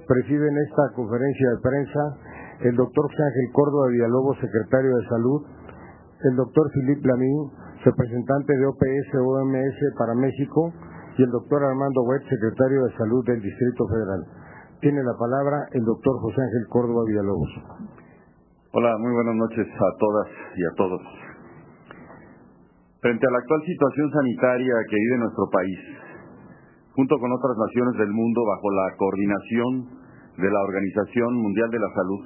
presiden esta conferencia de prensa el doctor José Ángel Córdoba Villalobos, secretario de Salud, el doctor Philippe Lamy, representante de OPS-OMS para México, y el doctor Armando Wet, secretario de Salud del Distrito Federal. Tiene la palabra el doctor José Ángel Córdoba Villalobos. Hola, muy buenas noches a todas y a todos. Frente a la actual situación sanitaria que vive nuestro país, junto con otras naciones del mundo bajo la coordinación de la Organización Mundial de la Salud,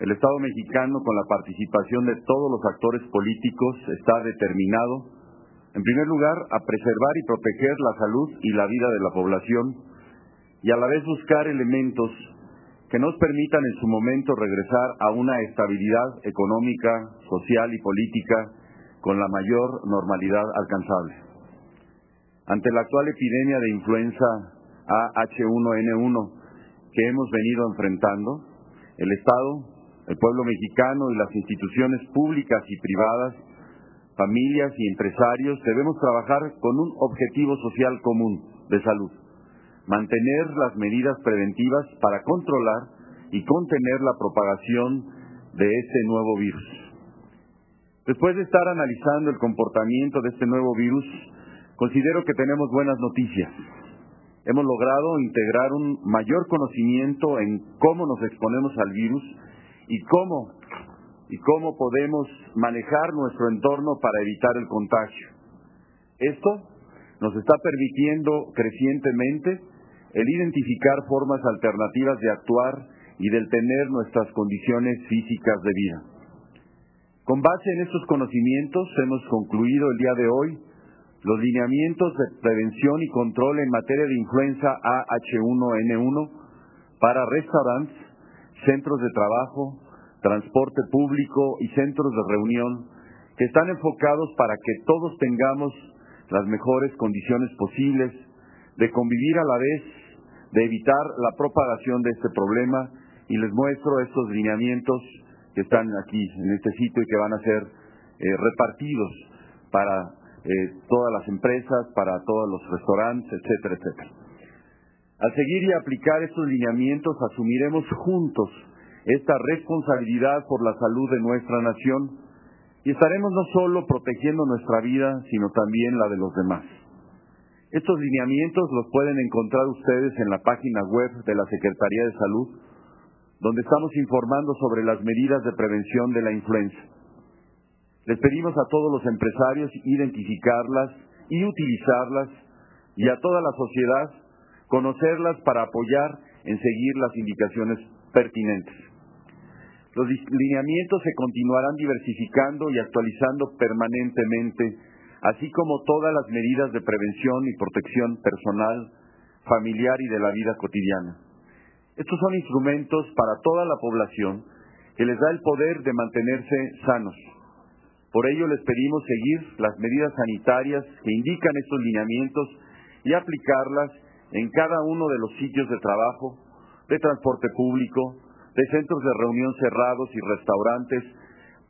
el Estado mexicano, con la participación de todos los actores políticos, está determinado, en primer lugar, a preservar y proteger la salud y la vida de la población y a la vez buscar elementos que nos permitan en su momento regresar a una estabilidad económica, social y política con la mayor normalidad alcanzable. Ante la actual epidemia de influenza H1N1 que hemos venido enfrentando, el Estado, el pueblo mexicano y las instituciones públicas y privadas, familias y empresarios debemos trabajar con un objetivo social común de salud: mantener las medidas preventivas para controlar y contener la propagación de este nuevo virus. Después de estar analizando el comportamiento de este nuevo virus, considero que tenemos buenas noticias. Hemos logrado integrar un mayor conocimiento en cómo nos exponemos al virus y cómo podemos manejar nuestro entorno para evitar el contagio. Esto nos está permitiendo crecientemente el identificar formas alternativas de actuar y del tener nuestras condiciones físicas de vida. Con base en estos conocimientos, hemos concluido el día de hoy los lineamientos de prevención y control en materia de influenza H1N1 para restaurantes, centros de trabajo, transporte público y centros de reunión, que están enfocados para que todos tengamos las mejores condiciones posibles de convivir a la vez, de evitar la propagación de este problema, y les muestro estos lineamientos que están aquí en este sitio y que van a ser repartidos para todas las empresas, para todos los restaurantes, etcétera, etcétera. Al seguir y aplicar estos lineamientos, asumiremos juntos esta responsabilidad por la salud de nuestra nación y estaremos no solo protegiendo nuestra vida, sino también la de los demás. Estos lineamientos los pueden encontrar ustedes en la página web de la Secretaría de Salud, donde estamos informando sobre las medidas de prevención de la influenza. Les pedimos a todos los empresarios identificarlas y utilizarlas, y a toda la sociedad conocerlas para apoyar en seguir las indicaciones pertinentes. Los lineamientos se continuarán diversificando y actualizando permanentemente, así como todas las medidas de prevención y protección personal, familiar y de la vida cotidiana. Estos son instrumentos para toda la población que les da el poder de mantenerse sanos. Por ello les pedimos seguir las medidas sanitarias que indican estos lineamientos y aplicarlas en cada uno de los sitios de trabajo, de transporte público, de centros de reunión cerrados y restaurantes,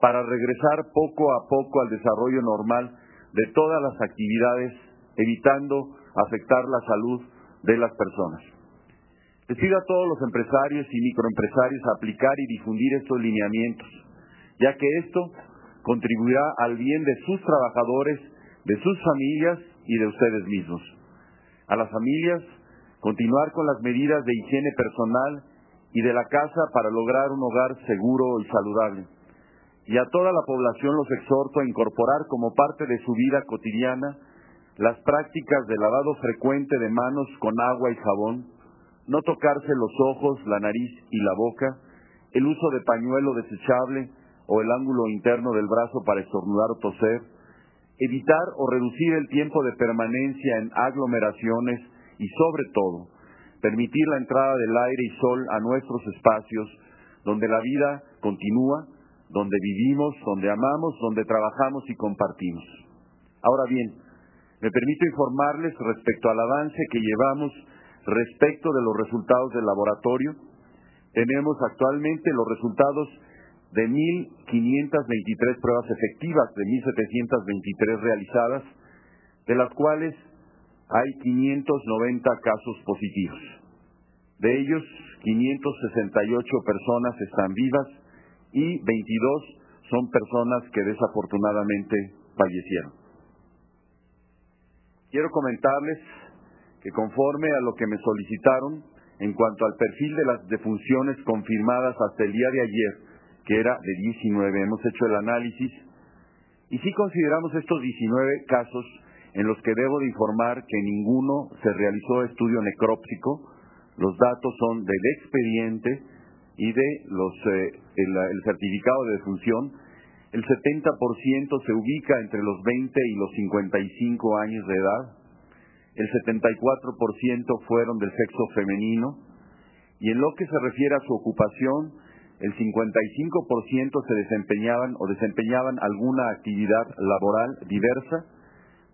para regresar poco a poco al desarrollo normal de todas las actividades, evitando afectar la salud de las personas. Les pido a todos los empresarios y microempresarios aplicar y difundir estos lineamientos, ya que esto contribuirá al bien de sus trabajadores, de sus familias y de ustedes mismos. A las familias, continuar con las medidas de higiene personal y de la casa para lograr un hogar seguro y saludable. Y a toda la población los exhorto a incorporar como parte de su vida cotidiana las prácticas de lavado frecuente de manos con agua y jabón, no tocarse los ojos, la nariz y la boca, el uso de pañuelo desechable o el ángulo interno del brazo para estornudar o toser, evitar o reducir el tiempo de permanencia en aglomeraciones y, sobre todo, permitir la entrada del aire y sol a nuestros espacios donde la vida continúa, donde vivimos, donde amamos, donde trabajamos y compartimos. Ahora bien, me permito informarles respecto al avance que llevamos respecto de los resultados del laboratorio. Tenemos actualmente los resultados de 1.523 pruebas efectivas, de 1.723 realizadas, de las cuales hay 590 casos positivos. De ellos, 568 personas están vivas y 22 son personas que desafortunadamente fallecieron. Quiero comentarles que conforme a lo que me solicitaron en cuanto al perfil de las defunciones confirmadas hasta el día de ayer, que era de 19, hemos hecho el análisis y sí consideramos estos 19 casos en los que debo de informar que ninguno se realizó estudio necrópsico. Los datos son del expediente y de el certificado de defunción. El 70% se ubica entre los 20 y los 55 años de edad. El 74% fueron del sexo femenino. Y en lo que se refiere a su ocupación, el 55% se desempeñaban alguna actividad laboral diversa,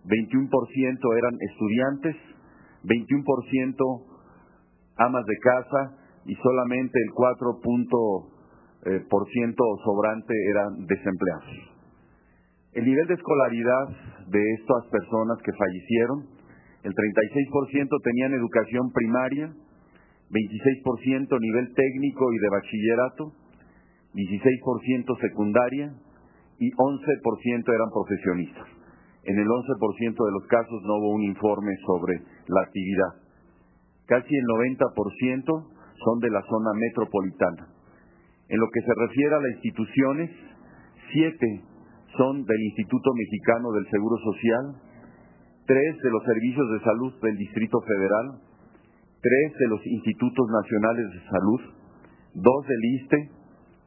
21% eran estudiantes, 21% amas de casa y solamente el 4% sobrante eran desempleados. El nivel de escolaridad de estas personas que fallecieron, el 36% tenían educación primaria, 26% nivel técnico y de bachillerato, 16% secundaria y 11% eran profesionistas. En el 11% de los casos no hubo un informe sobre la actividad. Casi el 90% son de la zona metropolitana. En lo que se refiere a las instituciones, 7 son del Instituto Mexicano del Seguro Social, 3 de los servicios de salud del Distrito Federal, 3 de los institutos nacionales de salud, 2 del ISSSTE,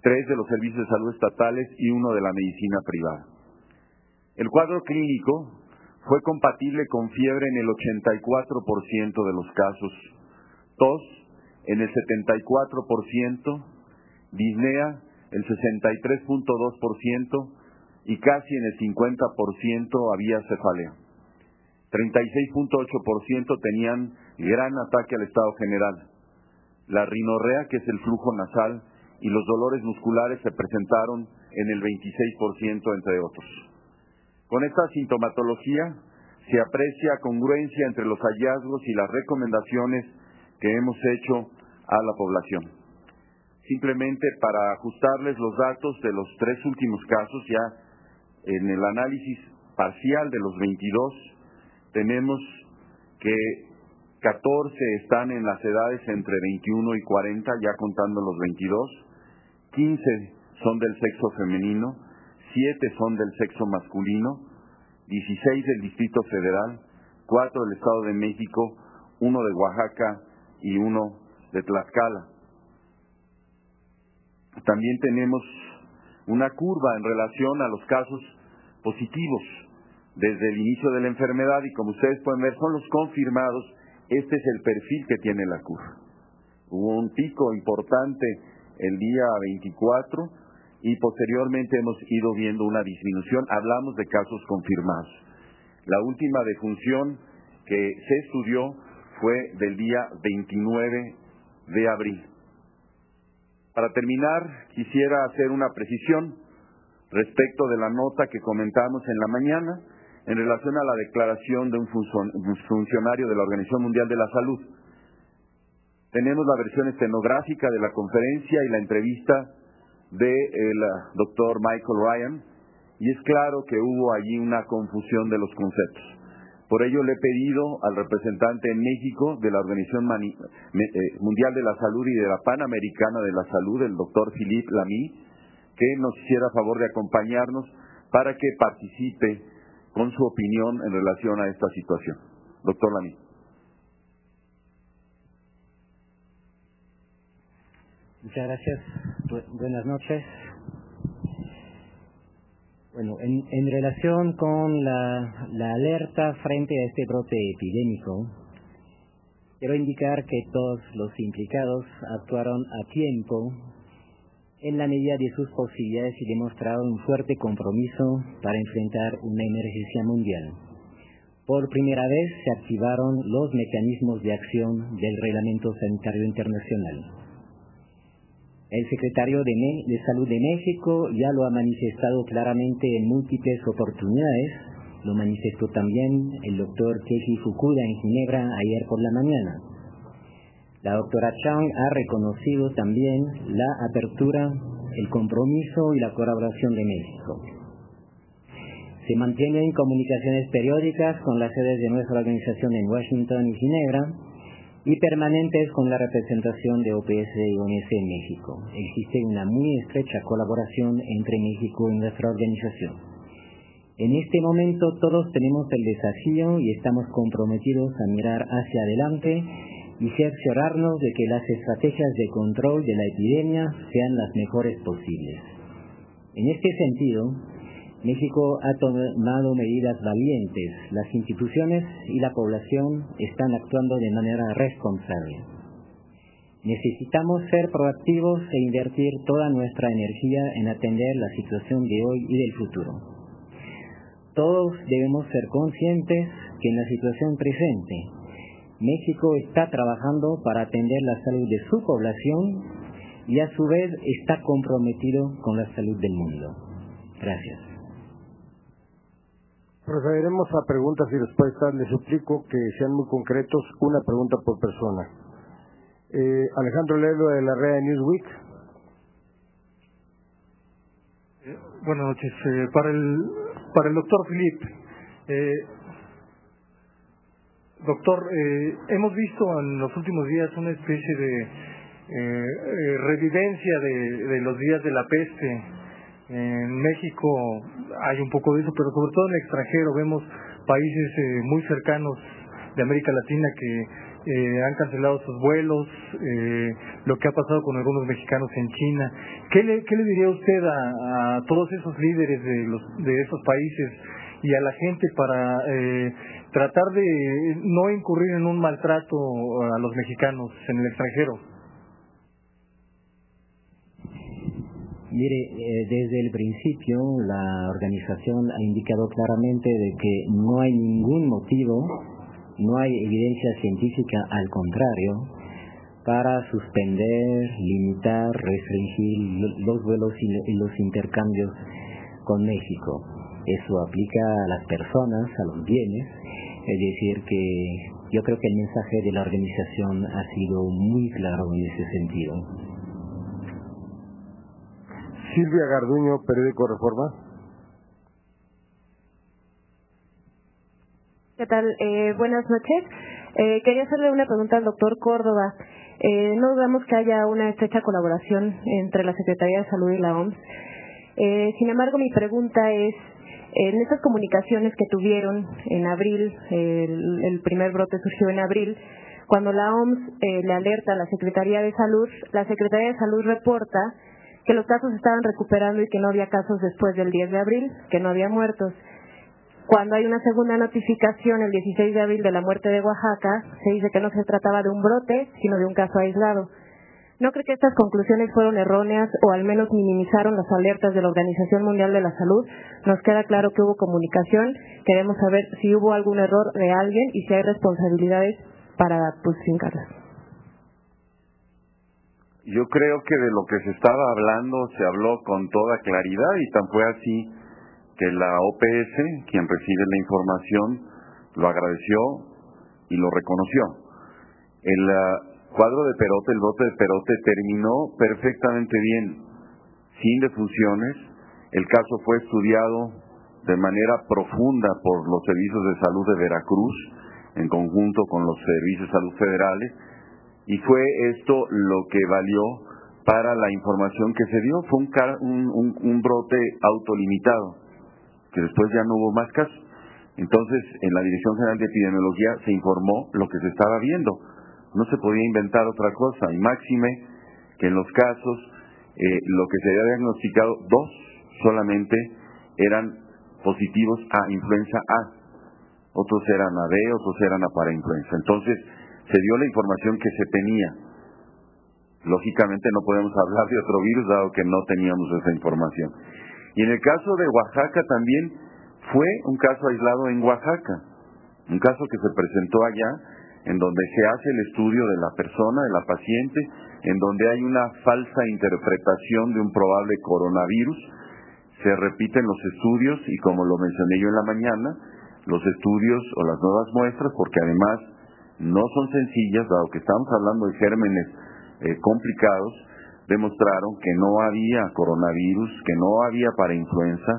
3 de los servicios de salud estatales y 1 de la medicina privada. El cuadro clínico fue compatible con fiebre en el 84% de los casos, tos en el 74%, disnea el 63.2% y casi en el 50% había cefalea. 36.8% tenían gran ataque al estado general. La rinorrea, que es el flujo nasal, y los dolores musculares se presentaron en el 26%, entre otros. Con esta sintomatología se aprecia congruencia entre los hallazgos y las recomendaciones que hemos hecho a la población. Simplemente para ajustarles los datos de los 3 últimos casos, ya en el análisis parcial de los 22, tenemos que 14 están en las edades entre 21 y 40, ya contando los 22, 15 son del sexo femenino, 7 son del sexo masculino, 16 del Distrito Federal, 4 del Estado de México, 1 de Oaxaca y 1 de Tlaxcala. También tenemos una curva en relación a los casos positivos desde el inicio de la enfermedad y como ustedes pueden ver son los confirmados. Este es el perfil que tiene la curva. Hubo un pico importante el día 24 y posteriormente hemos ido viendo una disminución. Hablamos de casos confirmados. La última defunción que se estudió fue del día 29 de abril. Para terminar, quisiera hacer una precisión respecto de la nota que comentamos en la mañana en relación a la declaración de un funcionario de la Organización Mundial de la Salud. Tenemos la versión estenográfica de la conferencia y la entrevista del doctor Michael Ryan, y es claro que hubo allí una confusión de los conceptos. Por ello le he pedido al representante en México de la Organización Mundial de la Salud y de la Panamericana de la Salud, el doctor Philippe Lamy, que nos hiciera favor de acompañarnos para que participe con su opinión en relación a esta situación. Doctor Lamy. Muchas gracias. Buenas noches. Bueno, en relación con la alerta frente a este brote epidémico, quiero indicar que todos los implicados actuaron a tiempo en la medida de sus posibilidades y demostraron un fuerte compromiso para enfrentar una emergencia mundial. Por primera vez se activaron los mecanismos de acción del Reglamento Sanitario Internacional. El secretario de Salud de México ya lo ha manifestado claramente en múltiples oportunidades. Lo manifestó también el doctor Keiji Fukuda en Ginebra ayer por la mañana. La doctora Chang ha reconocido también la apertura, el compromiso y la colaboración de México. Se mantienen comunicaciones periódicas con las sedes de nuestra organización en Washington y Ginebra y permanentes con la representación de OPS y OMS en México. Existe una muy estrecha colaboración entre México y nuestra organización. En este momento todos tenemos el desafío y estamos comprometidos a mirar hacia adelante y cerciorarnos de que las estrategias de control de la epidemia sean las mejores posibles. En este sentido, México ha tomado medidas valientes. Las instituciones y la población están actuando de manera responsable. Necesitamos ser proactivos e invertir toda nuestra energía en atender la situación de hoy y del futuro. Todos debemos ser conscientes que en la situación presente, México está trabajando para atender la salud de su población y a su vez está comprometido con la salud del mundo. Gracias. Procederemos a preguntas y respuestas. Les suplico que sean muy concretos, una pregunta por persona. Alejandro Lerdo, de la red Newsweek. Buenas noches. Para el doctor Philip. Doctor, hemos visto en los últimos días una especie de revivencia de los días de la peste. En México hay un poco de eso, pero sobre todo en el extranjero vemos países muy cercanos de América Latina que han cancelado sus vuelos, lo que ha pasado con algunos mexicanos en China. ¿Qué le diría usted a todos esos líderes de esos países y a la gente para tratar de no incurrir en un maltrato a los mexicanos en el extranjero? Mire, desde el principio la organización ha indicado claramente de que no hay ningún motivo, no hay evidencia científica, al contrario, para suspender, limitar, restringir los vuelos y los intercambios con México. Eso aplica a las personas, a los bienes, es decir que yo creo que el mensaje de la organización ha sido muy claro en ese sentido. Silvia Garduño, Periódico Reforma. ¿Qué tal? Buenas noches. Quería hacerle una pregunta al doctor Córdoba. No dudamos que haya una estrecha colaboración entre la Secretaría de Salud y la OMS. Sin embargo, mi pregunta es, en esas comunicaciones que tuvieron en abril, el primer brote surgió en abril, cuando la OMS le alerta a la Secretaría de Salud, la Secretaría de Salud reporta que los casos estaban recuperando y que no había casos después del 10 de abril, que no había muertos. Cuando hay una segunda notificación, el 16 de abril, de la muerte de Oaxaca, se dice que no se trataba de un brote, sino de un caso aislado. ¿No cree que estas conclusiones fueron erróneas o al menos minimizaron las alertas de la Organización Mundial de la Salud? Nos queda claro que hubo comunicación, queremos saber si hubo algún error de alguien y si hay responsabilidades para fincarlas. Yo creo que de lo que se estaba hablando se habló con toda claridad y tan fue así que la OPS, quien recibe la información, lo agradeció y lo reconoció. El cuadro de Perote, el brote de Perote, terminó perfectamente bien, sin defunciones. El caso fue estudiado de manera profunda por los servicios de salud de Veracruz, en conjunto con los servicios de salud federales, y fue esto lo que valió para la información que se dio. Fue un brote autolimitado, que después ya no hubo más casos. Entonces, en la Dirección General de Epidemiología se informó lo que se estaba viendo. No se podía inventar otra cosa, y máxime que en los casos, lo que se había diagnosticado, 2 solamente eran positivos a influenza A, otros eran a B, otros eran a parainfluenza. Entonces, se dio la información que se tenía. Lógicamente no podemos hablar de otro virus dado que no teníamos esa información. Y en el caso de Oaxaca también fue un caso aislado en Oaxaca, un caso que se presentó allá, en donde se hace el estudio de la persona, de la paciente, en donde hay una falsa interpretación de un probable coronavirus. Se repiten los estudios y, como lo mencioné yo en la mañana, los estudios o las nuevas muestras, porque además no son sencillas, dado que estamos hablando de gérmenes complicados, demostraron que no había coronavirus, que no había parainfluenza,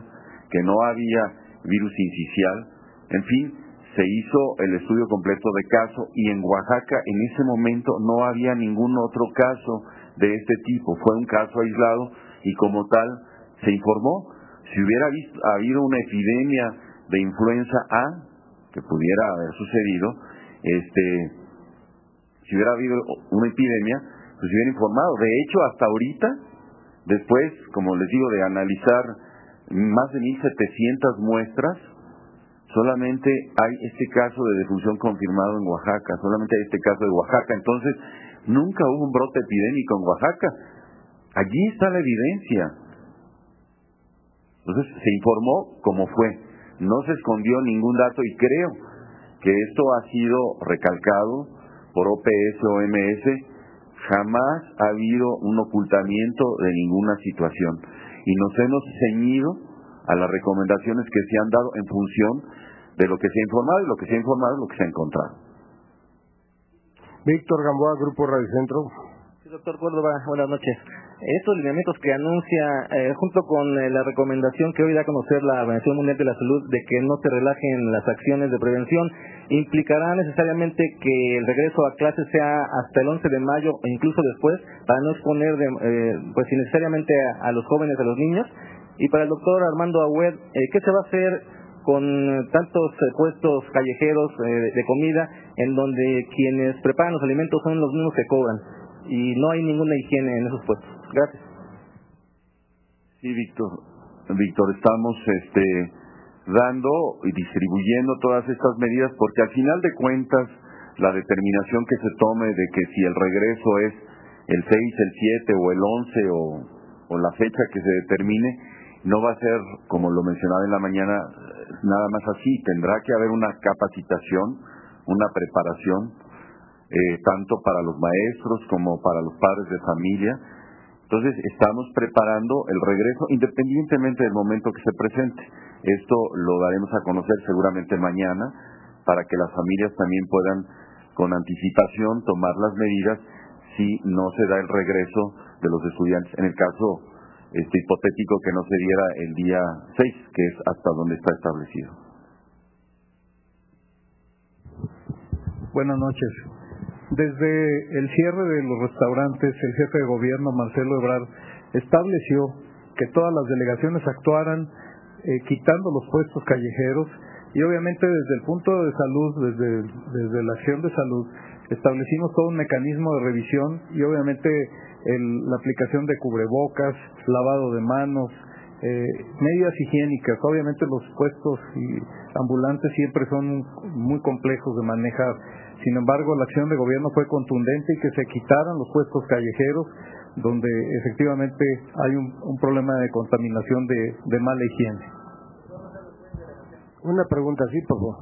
que no había virus sincicial. En fin, se hizo el estudio completo de caso y en Oaxaca en ese momento no había ningún otro caso de este tipo. Fue un caso aislado y como tal se informó. Si hubiera habido una epidemia de influenza A, que pudiera haber sucedido, si hubiera habido una epidemia, pues se hubiera informado. De hecho, hasta ahorita, después, como les digo, de analizar más de 1,700 muestras, solamente hay este caso de defunción confirmado en Oaxaca, solamente hay este caso de Oaxaca. Entonces, nunca hubo un brote epidémico en Oaxaca. Allí está la evidencia. Entonces, se informó como fue. No se escondió ningún dato y creo que esto ha sido recalcado por OPS, OMS. Jamás ha habido un ocultamiento de ninguna situación y nos hemos ceñido a las recomendaciones que se han dado en función de lo que se ha informado y lo que se ha informado es lo que se ha encontrado. Víctor Gamboa, Grupo Radio Centro. Sí, doctor Córdoba, buenas noches. Estos lineamientos que anuncia, junto con la recomendación que hoy da a conocer la Organización Mundial de la Salud de que no se relajen las acciones de prevención, ¿implicará necesariamente que el regreso a clases sea hasta el 11 de mayo o incluso después, para no exponer pues innecesariamente a los jóvenes, a los niños? Y para el doctor Armando Agüed, ¿qué se va a hacer con tantos puestos callejeros de comida en donde quienes preparan los alimentos son los mismos que cobran y no hay ninguna higiene en esos puestos? Gracias. Sí, Víctor, estamos dando y distribuyendo todas estas medidas porque al final de cuentas la determinación que se tome de que si el regreso es el 6, el 7 o el 11 o la fecha que se determine, no va a ser, como lo mencionaba en la mañana, nada más así. Tendrá que haber una capacitación, una preparación, tanto para los maestros como para los padres de familia. Entonces, estamos preparando el regreso independientemente del momento que se presente. Esto lo daremos a conocer seguramente mañana para que las familias también puedan, con anticipación, tomar las medidas si no se da el regreso de los estudiantes. En el caso hipotético que no se diera el día 6, que es hasta donde está establecido. Buenas noches. Desde el cierre de los restaurantes, el jefe de gobierno, Marcelo Ebrard, estableció que todas las delegaciones actuaran quitando los puestos callejeros y obviamente desde el punto de salud, desde la acción de salud, establecimos todo un mecanismo de revisión y obviamente la aplicación de cubrebocas, lavado de manos, medidas higiénicas. Obviamente los puestos ambulantes siempre son muy complejos de manejar. Sin embargo, la acción de gobierno fue contundente y que se quitaran los puestos callejeros donde efectivamente hay un problema de contaminación de mala higiene. Una pregunta así, por favor.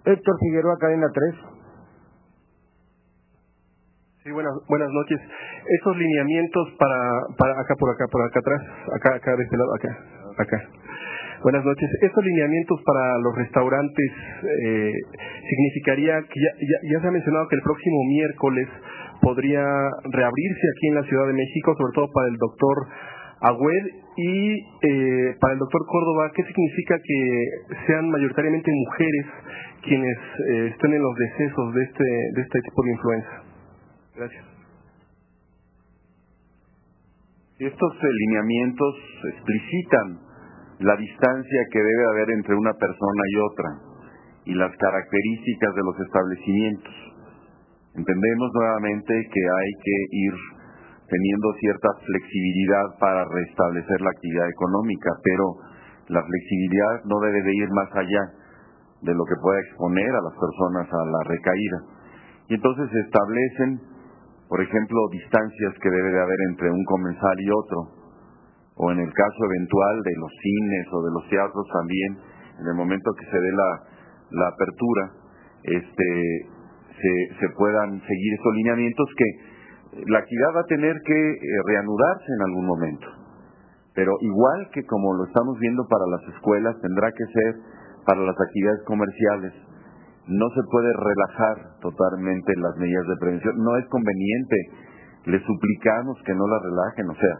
Héctor Figueroa, Cadena 3. Sí, buenas noches. Esos lineamientos para acá atrás, acá de este lado, acá. Buenas noches. Estos lineamientos para los restaurantes significaría que ya se ha mencionado que el próximo miércoles podría reabrirse aquí en la Ciudad de México, sobre todo para el doctor Agüed y para el doctor Córdoba. ¿Qué significa que sean mayoritariamente mujeres quienes estén en los decesos de este tipo de influenza? Gracias. Estos lineamientos explicitan la distancia que debe haber entre una persona y otra y las características de los establecimientos. Entendemos nuevamente que hay que ir teniendo cierta flexibilidad para restablecer la actividad económica, pero la flexibilidad no debe de ir más allá de lo que pueda exponer a las personas a la recaída. Y entonces se establecen, por ejemplo, distancias que debe de haber entre un comensal y otro, o en el caso eventual de los cines o de los teatros también, en el momento que se dé la apertura, se puedan seguir estos lineamientos que la actividad va a tener que reanudarse en algún momento. Pero igual que como lo estamos viendo para las escuelas, tendrá que ser para las actividades comerciales no se puede relajar totalmente las medidas de prevención. No es conveniente, les suplicamos que no las relajen. O sea,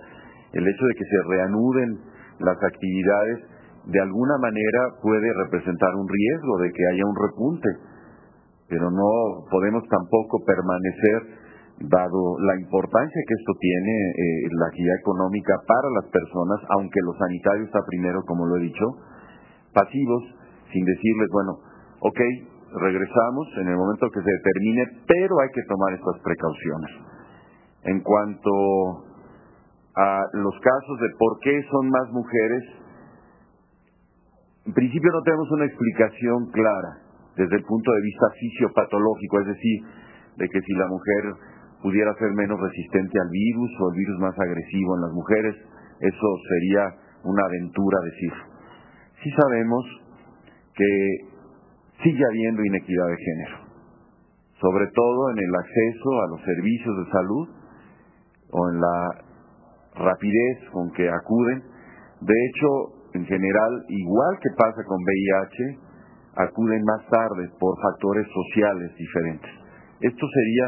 el hecho de que se reanuden las actividades de alguna manera puede representar un riesgo de que haya un repunte, pero no podemos tampoco permanecer, dado la importancia que esto tiene, la actividad económica para las personas, aunque lo sanitario está primero, como lo he dicho, pasivos, sin decirles, bueno, ok, regresamos en el momento que se determine, pero hay que tomar estas precauciones. En cuanto a los casos de por qué son más mujeres, en principio no tenemos una explicación clara desde el punto de vista fisiopatológico, es decir, de que si la mujer pudiera ser menos resistente al virus o el virus más agresivo en las mujeres, eso sería una aventura decir. Sí sabemos que sigue habiendo inequidad de género, sobre todo en el acceso a los servicios de salud o en la rapidez con que acuden. De hecho, en general, igual que pasa con VIH, acuden más tarde por factores sociales diferentes. Esto sería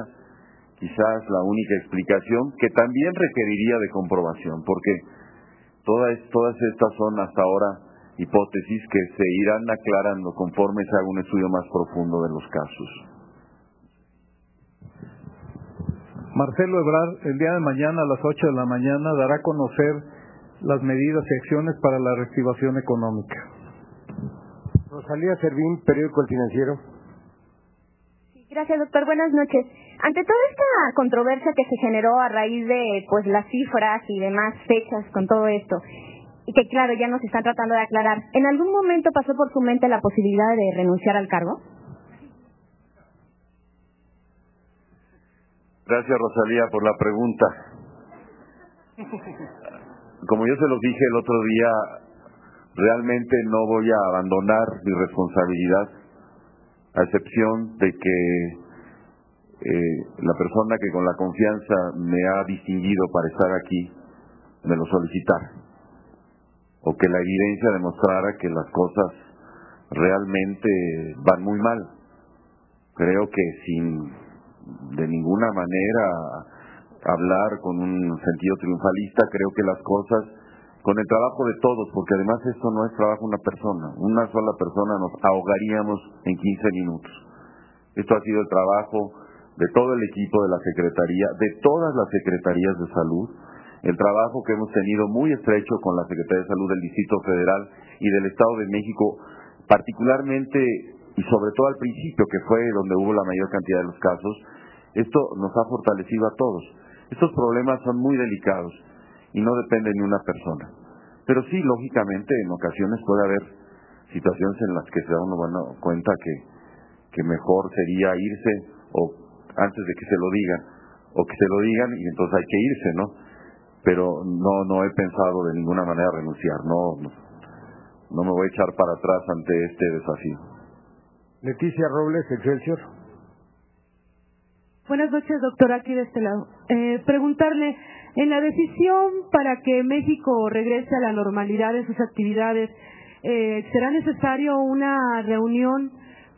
quizás la única explicación, que también requeriría de comprobación, porque todas estas son hasta ahora hipótesis que se irán aclarando conforme se haga un estudio más profundo de los casos. Marcelo Ebrard, el día de mañana a las 8 de la mañana dará a conocer las medidas y acciones para la reactivación económica. Rosalía Servín, Periódico El Financiero. Gracias, doctor. Buenas noches. Ante toda esta controversia que se generó a raíz de las cifras y demás fechas con todo esto, y que claro, ya nos están tratando de aclarar, ¿en algún momento pasó por su mente la posibilidad de renunciar al cargo? Gracias, Rosalía, por la pregunta. Como yo se los dije el otro día, realmente no voy a abandonar mi responsabilidad, a excepción de que la persona que con la confianza me ha distinguido para estar aquí me lo solicitara, o que la evidencia demostrara que las cosas realmente van muy mal. Creo que sin de ninguna manera hablar con un sentido triunfalista, creo que las cosas, con el trabajo de todos, porque además esto no es trabajo de una sola persona nos ahogaríamos en 15 minutos. Esto ha sido el trabajo de todo el equipo de la Secretaría, de todas las Secretarías de Salud, el trabajo que hemos tenido muy estrecho con la Secretaría de Salud del Distrito Federal y del Estado de México, particularmente y sobre todo al principio, que fue donde hubo la mayor cantidad de los casos. Esto nos ha fortalecido a todos. Estos problemas son muy delicados y no dependen de una persona. Pero sí, lógicamente, en ocasiones puede haber situaciones en las que se da uno cuenta que mejor sería irse, o antes de que se lo digan, o que se lo digan y entonces hay que irse, ¿no? Pero no he pensado de ninguna manera renunciar, no me voy a echar para atrás ante este desafío. Leticia Robles, Excelsior. Buenas noches, doctor, aquí de este lado. Preguntarle, en la decisión para que México regrese a la normalidad de sus actividades, ¿será necesario una reunión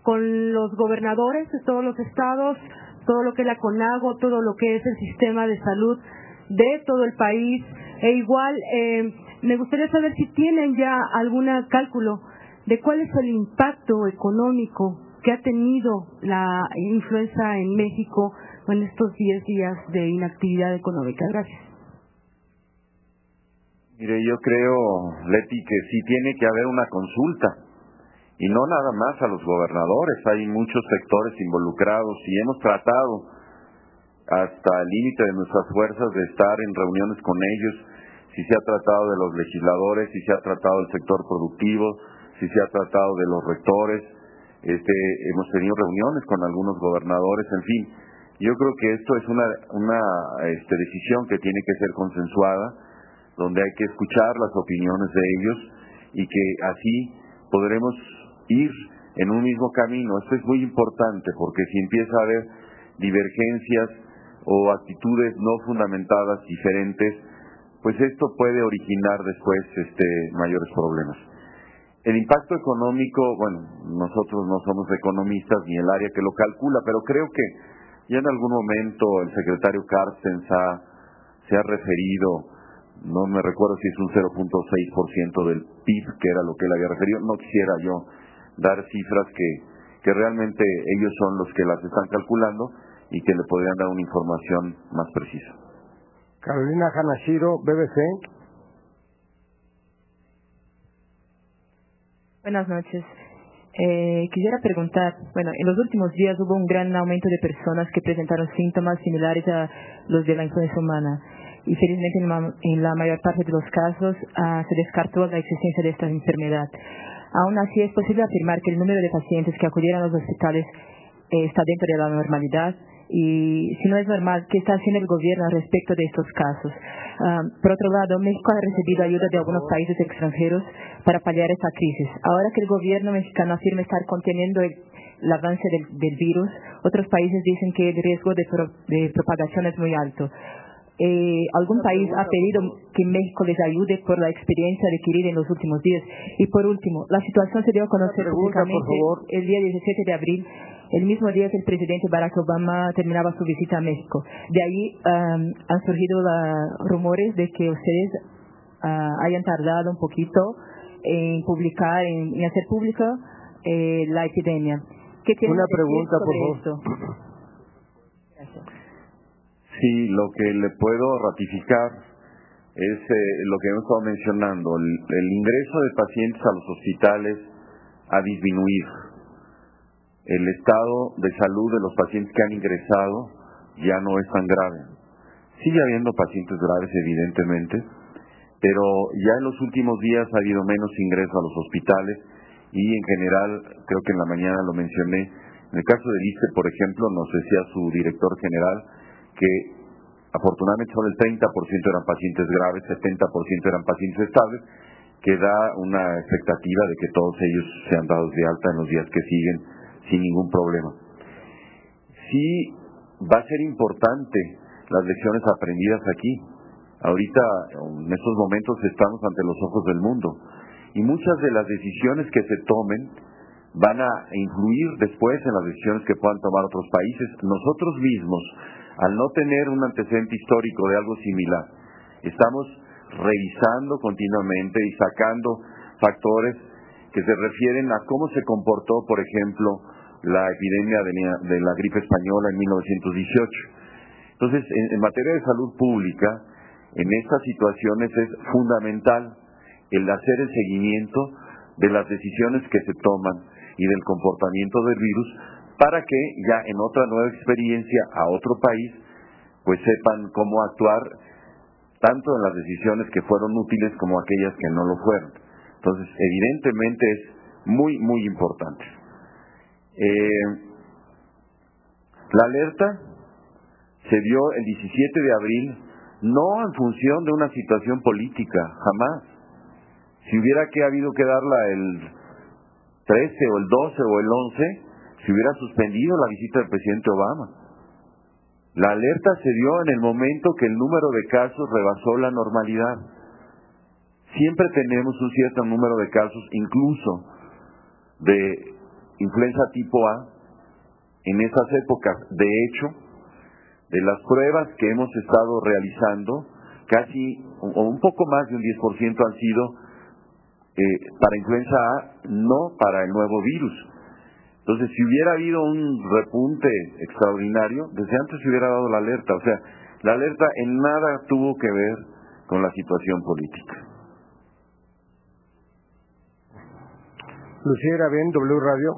con los gobernadores de todos los estados, todo lo que es la CONAGO, todo lo que es el sistema de salud de todo el país? E igual, me gustaría saber si tienen ya algún cálculo de cuál es el impacto económico que ha tenido la influenza en México en estos 10 días de inactividad económica. Gracias. Mire, yo creo, Leti, que sí tiene que haber una consulta, y no nada más a los gobernadores. Hay muchos sectores involucrados y hemos tratado hasta el límite de nuestras fuerzas de estar en reuniones con ellos. Si se ha tratado de los legisladores, si se ha tratado del sector productivo, si se ha tratado de los rectores, hemos tenido reuniones con algunos gobernadores, en fin. Yo creo que esto es una decisión que tiene que ser consensuada, donde hay que escuchar las opiniones de ellos y que así podremos ir en un mismo camino. Esto es muy importante, porque si empieza a haber divergencias o actitudes no fundamentadas diferentes, pues esto puede originar después mayores problemas. El impacto económico, bueno, nosotros no somos economistas ni el área que lo calcula, pero creo que ya en algún momento el secretario Carstens se ha referido, no me recuerdo si es un 0.6% del PIB, que era lo que él había referido. No quisiera yo dar cifras que realmente ellos son los que las están calculando y que le podrían dar una información más precisa. Carolina Hanashiro, BBC. Buenas noches. Quisiera preguntar, bueno, en los últimos días hubo un gran aumento de personas que presentaron síntomas similares a los de la influenza humana y felizmente en la mayor parte de los casos se descartó la existencia de esta enfermedad. Aún así, es posible afirmar que el número de pacientes que acudieron a los hospitales está dentro de la normalidad, y si no es normal, ¿qué está haciendo el gobierno al respecto de estos casos? Por otro lado, México ha recibido ayuda de algunos países extranjeros para paliar esta crisis. Ahora que el gobierno mexicano afirma estar conteniendo el avance del virus, otros países dicen que el riesgo de propagación es muy alto. ¿Algún país ha pedido que México les ayude por la experiencia adquirida en los últimos días? Y por último, la situación se dio a conocer públicamente el día 17 de abril, el mismo día que el presidente Barack Obama terminaba su visita a México. De ahí han surgido rumores de que ustedes hayan tardado un poquito en publicar, en hacer pública la epidemia. ¿Qué tienen Una que decir pregunta, sobre por esto? favor. Sí, lo que le puedo ratificar es lo que hemos estado mencionando. El ingreso de pacientes a los hospitales ha disminuido. El estado de salud de los pacientes que han ingresado ya no es tan grave. Sigue habiendo pacientes graves, evidentemente, pero ya en los últimos días ha habido menos ingresos a los hospitales y en general, creo que en la mañana lo mencioné, en el caso del ISSSTE, por ejemplo, nos decía su director general que afortunadamente solo el 30% eran pacientes graves, 70% eran pacientes estables, que da una expectativa de que todos ellos sean dados de alta en los días que siguen sin ningún problema. Sí va a ser importante las lecciones aprendidas aquí. Ahorita, en estos momentos, estamos ante los ojos del mundo y muchas de las decisiones que se tomen van a influir después en las decisiones que puedan tomar otros países. Nosotros mismos, al no tener un antecedente histórico de algo similar, estamos revisando continuamente y sacando factores que se refieren a cómo se comportó, por ejemplo, la epidemia de la gripe española en 1918. Entonces, en materia de salud pública, en estas situaciones es fundamental el hacer el seguimiento de las decisiones que se toman y del comportamiento del virus, para que ya en otra nueva experiencia a otro país, pues sepan cómo actuar, tanto en las decisiones que fueron útiles como aquellas que no lo fueron. Entonces, evidentemente es muy, muy importante. La alerta se dio el 17 de abril, no en función de una situación política, jamás. Si hubiera habido que darla el 13 o el 12 o el 11, se hubiera suspendido la visita del presidente Obama. La alerta se dio en el momento que el número de casos rebasó la normalidad. Siempre tenemos un cierto número de casos, incluso de influenza tipo A, en esas épocas. De hecho, de las pruebas que hemos estado realizando, casi o un poco más de un 10% han sido para influenza A, no para el nuevo virus. Entonces, si hubiera habido un repunte extraordinario, desde antes se hubiera dado la alerta. O sea, la alerta en nada tuvo que ver con la situación política. Lucía Gravén, W Radio.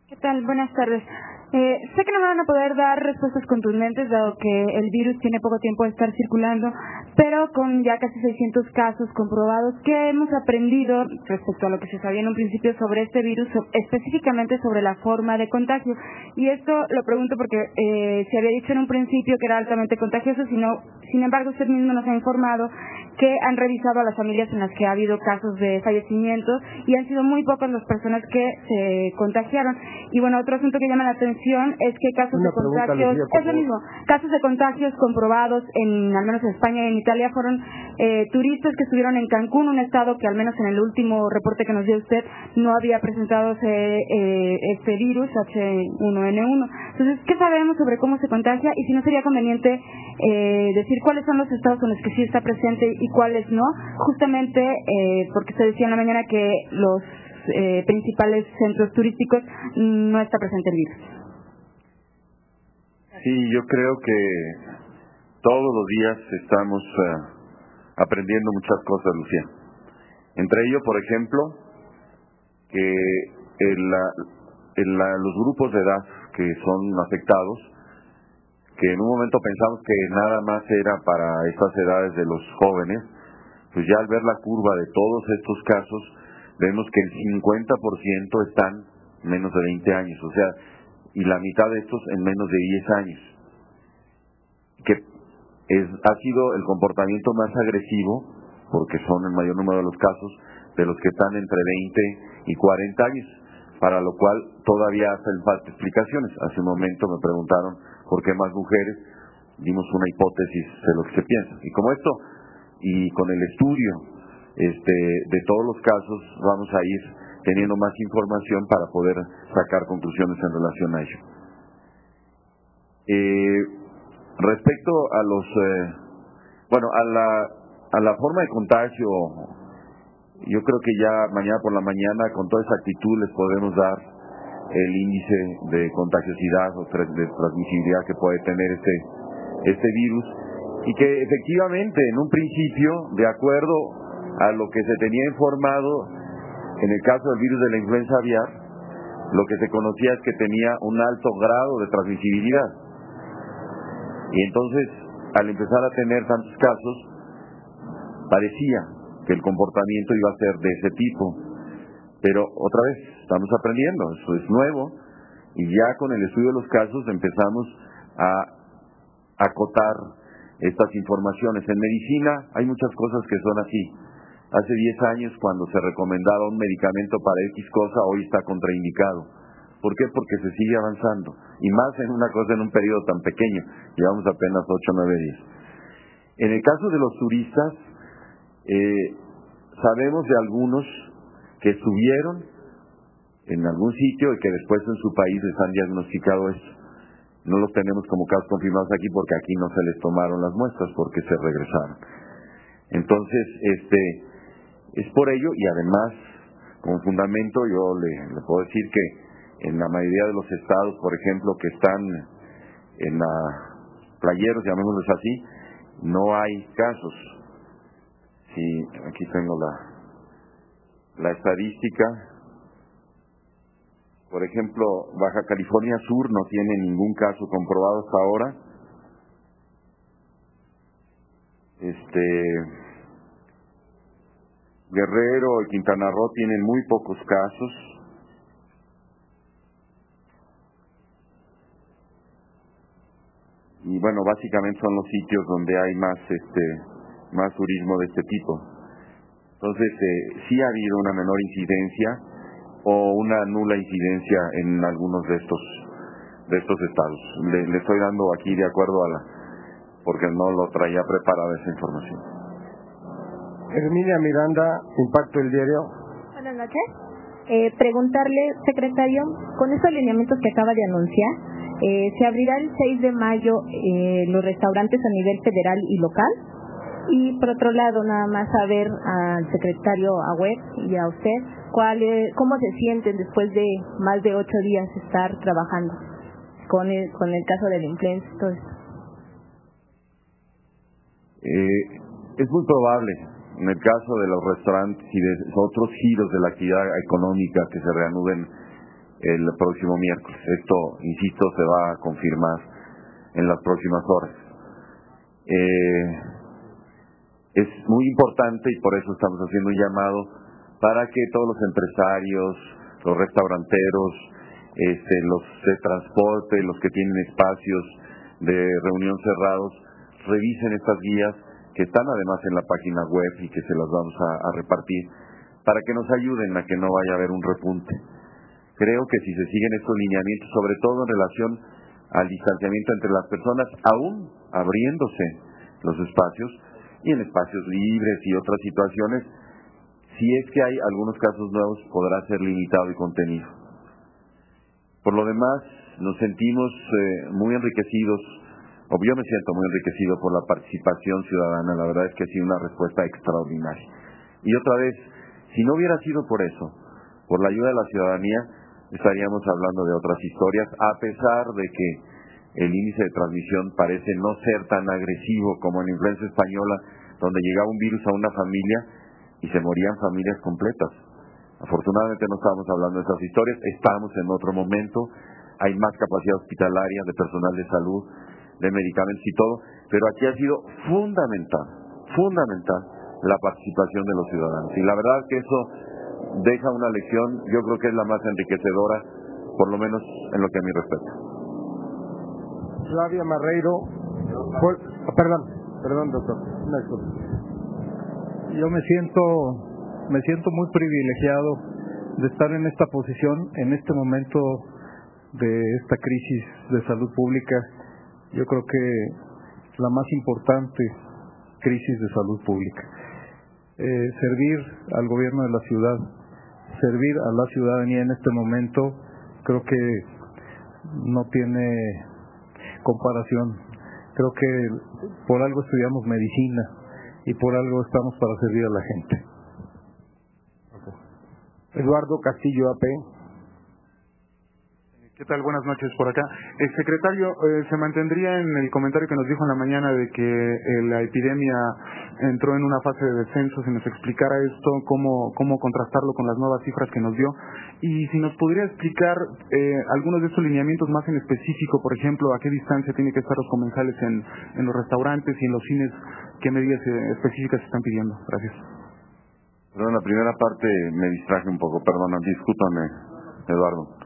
¿Qué tal? Buenas tardes. Sé que no me van a poder dar respuestas contundentes, dado que el virus tiene poco tiempo de estar circulando, pero con ya casi 600 casos comprobados, ¿qué hemos aprendido respecto a lo que se sabía en un principio sobre este virus, específicamente sobre la forma de contagio? Y esto lo pregunto porque se había dicho en un principio que era altamente contagioso, sin embargo usted mismo nos ha informado que han revisado a las familias en las que ha habido casos de fallecimiento y han sido muy pocas las personas que se contagiaron. Y bueno, otro asunto que llama la atención es que casos de contagios, es lo mismo, casos de contagios comprobados al menos en España y en Italia fueron turistas que estuvieron en Cancún, un estado que al menos en el último reporte que nos dio usted no había presentado este virus H1N1. Entonces, ¿qué sabemos sobre cómo se contagia y si no sería conveniente decir cuáles son los estados en los que sí está presente y cuáles no? Justamente porque se decía en la mañana que los principales centros turísticos no está presente el virus. Sí, yo creo que todos los días estamos aprendiendo muchas cosas, Lucía. Entre ellos, por ejemplo, que los grupos de edad que son afectados, que en un momento pensamos que nada más era para estas edades de los jóvenes, pues ya al ver la curva de todos estos casos, vemos que el 50% están menos de 20 años, o sea, y la mitad de estos en menos de 10 años. Que ha sido el comportamiento más agresivo, porque son el mayor número de los casos, de los que están entre 20 y 40 años, para lo cual todavía hacen falta explicaciones. Hace un momento me preguntaron por qué más mujeres, dimos una hipótesis de lo que se piensa. Y como esto, y con el estudio de todos los casos, vamos a ir teniendo más información para poder sacar conclusiones en relación a ello. Respecto a a la forma de contagio, yo creo que ya mañana por la mañana con toda exactitud les podemos dar el índice de contagiosidad o de transmisibilidad que puede tener este virus, y que efectivamente en un principio, de acuerdo a lo que se tenía informado en el caso del virus de la influenza aviar, lo que se conocía es que tenía un alto grado de transmisibilidad. Y entonces, al empezar a tener tantos casos, parecía que el comportamiento iba a ser de ese tipo. Pero otra vez, estamos aprendiendo, eso es nuevo, y ya con el estudio de los casos empezamos a acotar estas informaciones. En medicina hay muchas cosas que son así. Hace 10 años, cuando se recomendaba un medicamento para X cosa, hoy está contraindicado. ¿Por qué? Porque se sigue avanzando, y más en una cosa en un periodo tan pequeño. Llevamos apenas 8 o 9 días. En el caso de los turistas, sabemos de algunos que estuvieron en algún sitio y que después en su país les han diagnosticado esto. No los tenemos como casos confirmados aquí porque aquí no se les tomaron las muestras, porque se regresaron. Entonces, es por ello, y además, como fundamento, yo le puedo decir que en la mayoría de los estados, por ejemplo, que están en la playeros, llamémoslos así, no hay casos. Sí, aquí tengo la estadística. Por ejemplo, Baja California Sur no tiene ningún caso comprobado hasta ahora. Guerrero y Quintana Roo tienen muy pocos casos. Y bueno, básicamente son los sitios donde hay más turismo de este tipo. Entonces, sí ha habido una menor incidencia o una nula incidencia en algunos de estos estados. Le estoy dando aquí de acuerdo porque no lo traía preparada esa información. Herminia Miranda, Impacto del Diario. Buenas noches. Preguntarle, secretario, con estos lineamientos que acaba de anunciar, ¿se abrirá el 6 de mayo los restaurantes a nivel federal y local? Y por otro lado, nada más saber al secretario Agüed y a usted, ¿cómo se sienten después de más de 8 días estar trabajando con el caso del influenza? Es muy probable, en el caso de los restaurantes y de otros giros de la actividad económica, que se reanuden el próximo miércoles. Esto, insisto, se va a confirmar en las próximas horas. Es muy importante, y por eso estamos haciendo un llamado, para que todos los empresarios, los restauranteros, los de transporte, los que tienen espacios de reunión cerrados, revisen estas guías que están además en la página web y que se las vamos a repartir, para que nos ayuden a que no vaya a haber un repunte. Creo que si se siguen estos lineamientos, sobre todo en relación al distanciamiento entre las personas, aún abriéndose los espacios y en espacios libres y otras situaciones, si es que hay algunos casos nuevos, podrá ser limitado y contenido. Por lo demás, nos sentimos muy enriquecidos, o yo me siento muy enriquecido por la participación ciudadana. La verdad es que ha sido una respuesta extraordinaria. Y otra vez, si no hubiera sido por eso, por la ayuda de la ciudadanía, estaríamos hablando de otras historias, a pesar de que el índice de transmisión parece no ser tan agresivo como en la influenza española, donde llegaba un virus a una familia y se morían familias completas. Afortunadamente no estamos hablando de esas historias, estamos en otro momento, hay más capacidad hospitalaria de personal de salud, de medicamentos y todo, pero aquí ha sido fundamental la participación de los ciudadanos. Y la verdad que eso deja una lección, yo creo que es la más enriquecedora, por lo menos en lo que a mí respecta. Flavia Marreiro, perdón doctor, una disculpa. Yo me siento muy privilegiado de estar en esta posición, en este momento de esta crisis de salud pública. Yo creo que la más importante crisis de salud pública. Servir al gobierno de la ciudad, servir a la ciudadanía en este momento, creo que no tiene comparación. Creo que por algo estudiamos medicina y por algo estamos para servir a la gente. Eduardo Castillo, AP. ¿Qué tal? Buenas noches por acá. El secretario, ¿se mantendría en el comentario que nos dijo en la mañana de que la epidemia entró en una fase de descenso? Si nos explicara esto, cómo contrastarlo con las nuevas cifras que nos dio. Y si nos podría explicar algunos de estos lineamientos más en específico, por ejemplo, a qué distancia tienen que estar los comensales en los restaurantes y en los cines, qué medidas específicas se están pidiendo. Gracias. Perdón, la primera parte me distraje un poco, perdona, discúlpame, Eduardo.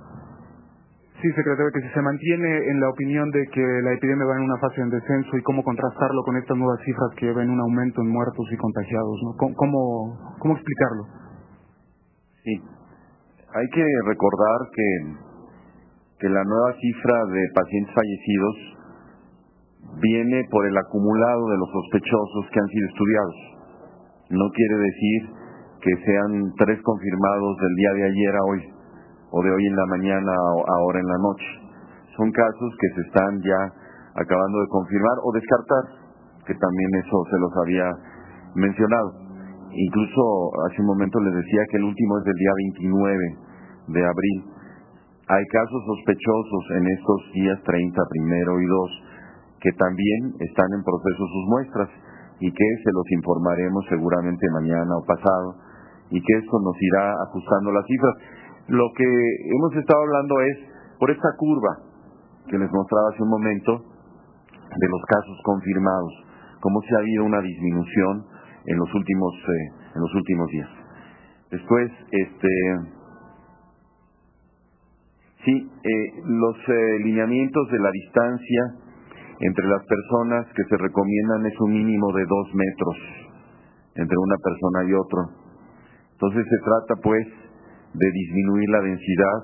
Sí, secretario, que si se mantiene en la opinión de que la epidemia va en una fase en descenso y cómo contrastarlo con estas nuevas cifras que ven un aumento en muertos y contagiados, ¿no? ¿Cómo explicarlo? Sí, hay que recordar que la nueva cifra de pacientes fallecidos viene por el acumulado de los sospechosos que han sido estudiados. No quiere decir que sean 3 confirmados del día de ayer a hoy, o de hoy en la mañana o ahora en la noche. Son casos que se están ya acabando de confirmar o descartar, que también eso se los había mencionado. Incluso hace un momento les decía que el último es del día 29 de abril. Hay casos sospechosos en estos días 30, 1 y 2, que también están en proceso sus muestras y que se los informaremos seguramente mañana o pasado, y que esto nos irá ajustando las cifras. Lo que hemos estado hablando es por esta curva que les mostraba hace un momento de los casos confirmados, cómo se ha habido una disminución en los últimos días. Después, los lineamientos de la distancia entre las personas que se recomiendan es un mínimo de 2 metros entre una persona y otro. Entonces se trata pues de disminuir la densidad,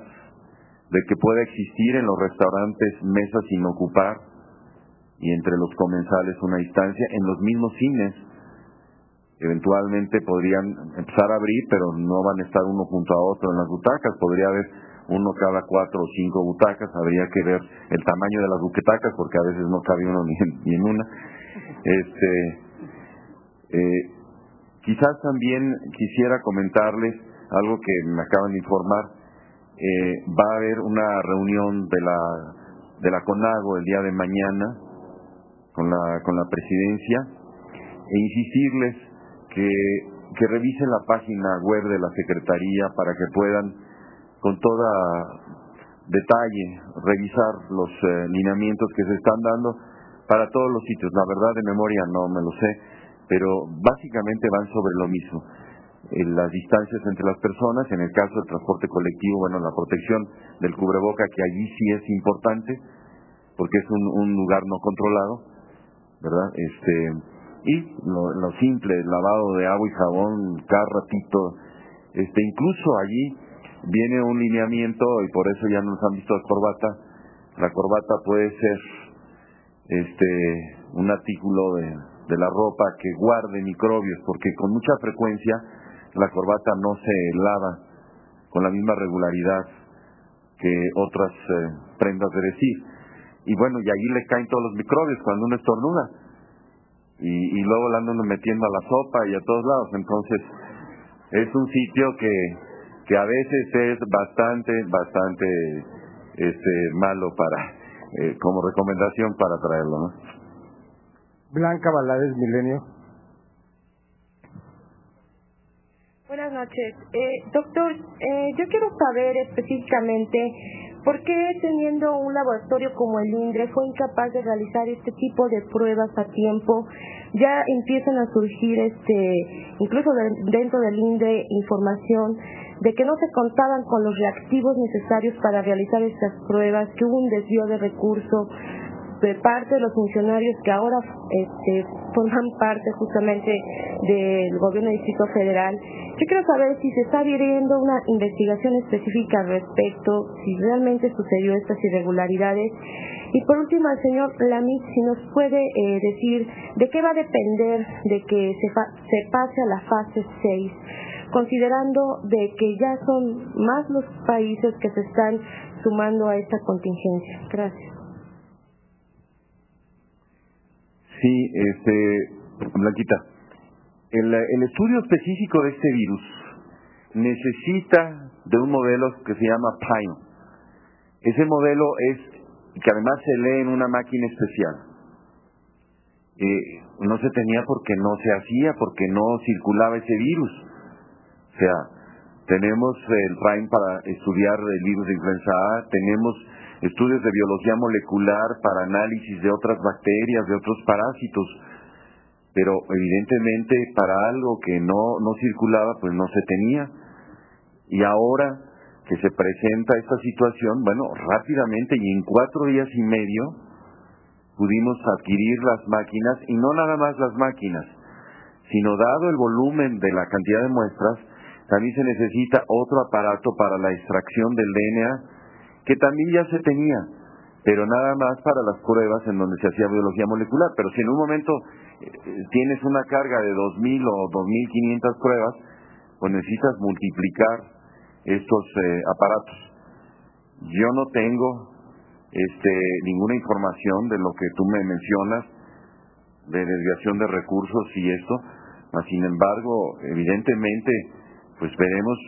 de que pueda existir en los restaurantes mesas sin ocupar y entre los comensales una distancia. En los mismos cines eventualmente podrían empezar a abrir, pero no van a estar uno junto a otro en las butacas, podría haber uno cada 4 o 5 butacas, habría que ver el tamaño de las butacas porque a veces no cabe uno ni en una. Quizás también quisiera comentarles algo que me acaban de informar. Va a haber una reunión de la CONAGO el día de mañana con la presidencia, e insistirles que revisen la página web de la Secretaría para que puedan con todo detalle revisar los lineamientos que se están dando para todos los sitios. La verdad, de memoria no me lo sé, pero básicamente van sobre lo mismo. Las distancias entre las personas, en el caso del transporte colectivo, bueno, la protección del cubreboca, que allí sí es importante, porque es un lugar no controlado, ¿verdad? y lo simple, lavado de agua y jabón cada ratito. Incluso allí viene un lineamiento, y por eso ya nos han visto la corbata. La corbata puede ser un artículo de la ropa que guarde microbios, porque con mucha frecuencia la corbata no se lava con la misma regularidad que otras prendas de vestir. Y bueno, y allí le caen todos los microbios cuando uno estornuda. Y luego la andan metiendo a la sopa y a todos lados. Entonces, es un sitio que a veces es bastante malo para como recomendación para traerlo, ¿no? Blanca Valadez, Milenio. Buenas noches. Doctor, yo quiero saber específicamente por qué teniendo un laboratorio como el INDRE fue incapaz de realizar este tipo de pruebas a tiempo. Ya empiezan a surgir, incluso dentro del INDRE, información de que no se contaban con los reactivos necesarios para realizar estas pruebas, que hubo un desvío de recursos de parte de los funcionarios que ahora forman parte justamente del gobierno del Distrito Federal. Yo quiero saber si se está abriendo una investigación específica al respecto, si realmente sucedió estas irregularidades. Y por último, al señor Lamy, si nos puede decir de qué va a depender de que se pase a la fase 6, considerando de que ya son más los países que se están sumando a esta contingencia. Gracias. Sí, Blanquita, el estudio específico de este virus necesita de un modelo que se llama PINE. Ese modelo que además se lee en una máquina especial. No se tenía porque no se hacía, porque no circulaba ese virus. O sea, tenemos el PINE para estudiar el virus de influenza A, tenemos estudios de biología molecular para análisis de otras bacterias, de otros parásitos, pero evidentemente para algo que no circulaba, pues no se tenía. Y ahora que se presenta esta situación, bueno, rápidamente y en 4 días y medio pudimos adquirir las máquinas, y no nada más las máquinas, sino dado el volumen de la cantidad de muestras, también se necesita otro aparato para la extracción del DNA, que también ya se tenía, pero nada más para las pruebas en donde se hacía biología molecular. Pero si en un momento tienes una carga de 2.000 o 2.500 pruebas, pues necesitas multiplicar estos aparatos. Yo no tengo ninguna información de lo que tú me mencionas, de desviación de recursos y esto, sin embargo, evidentemente, pues veremos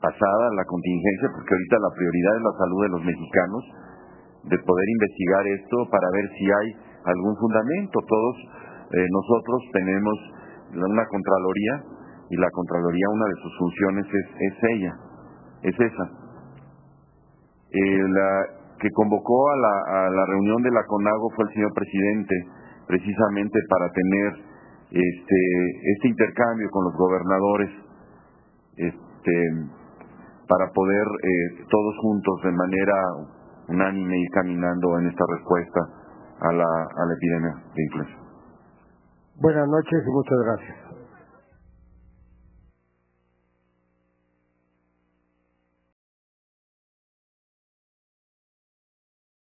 pasada la contingencia, porque ahorita la prioridad es la salud de los mexicanos, de poder investigar esto para ver si hay algún fundamento. Todos nosotros tenemos una Contraloría, y la Contraloría, una de sus funciones es esa. La que convocó a la reunión de la CONAGO fue el señor presidente, precisamente para tener este intercambio con los gobernadores, para poder todos juntos de manera unánime ir caminando en esta respuesta a la epidemia de influenza. Buenas noches y muchas gracias.